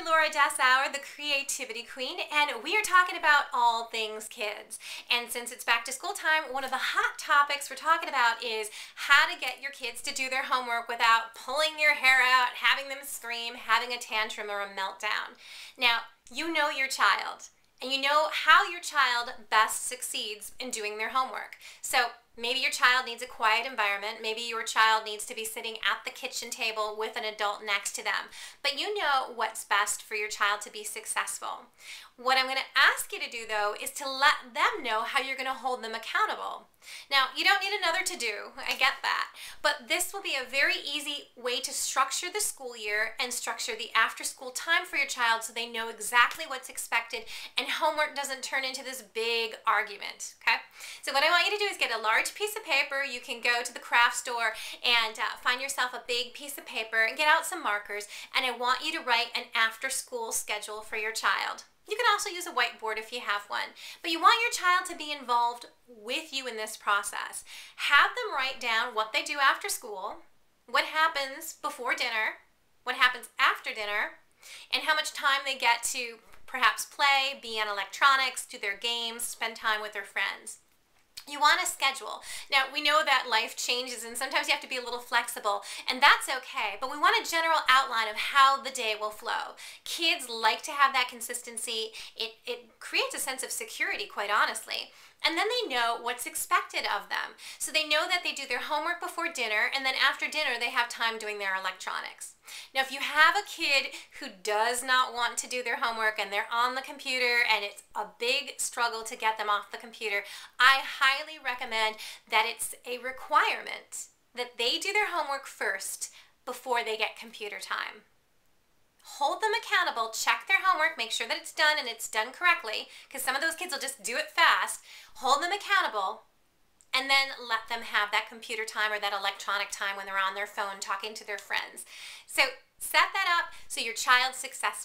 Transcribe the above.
Laura Dessauer, the Creativity Queen, and we are talking about all things kids. And since it's back to school time, one of the hot topics we're talking about is how to get your kids to do their homework without pulling your hair out, having them scream, having a tantrum or a meltdown. Now, you know your child, and you know how your child best succeeds in doing their homework. So maybe your child needs a quiet environment. Maybe your child needs to be sitting at the kitchen table with an adult next to them. But you know what's best for your child to be successful. What I'm going to ask you to do, though, is to let them know how you're going to hold them accountable. Now, you don't need another to-do, I get that, but this will be a very easy way to structure the school year and structure the after-school time for your child so they know exactly what's expected and homework doesn't turn into this big argument, okay? So what I want you to do is get a large piece of paper. You can go to the craft store and find yourself a big piece of paper and get out some markers, and I want you to write an after-school schedule for your child. You can also use a whiteboard if you have one, but you want your child to be involved with you in this process. Have them write down what they do after school, what happens before dinner, what happens after dinner, and how much time they get to perhaps play, be on electronics, do their games, spend time with their friends. You want a schedule. Now, we know that life changes and sometimes you have to be a little flexible, and that's okay, but we want a general outline of how the day will flow. Kids like to have that consistency. It creates a sense of security, quite honestly. And then they know what's expected of them. So they know that they do their homework before dinner, and then after dinner they have time doing their electronics. Now, if you have a kid who does not want to do their homework and they're on the computer and it's a big struggle to get them off the computer, I highly recommend that it's a requirement that they do their homework first before they get computer time. Hold them accountable, check their homework, make sure that it's done and it's done correctly, because some of those kids will just do it fast. Hold them accountable, and then let them have that computer time or that electronic time when they're on their phone talking to their friends. So set that up so your child's successful.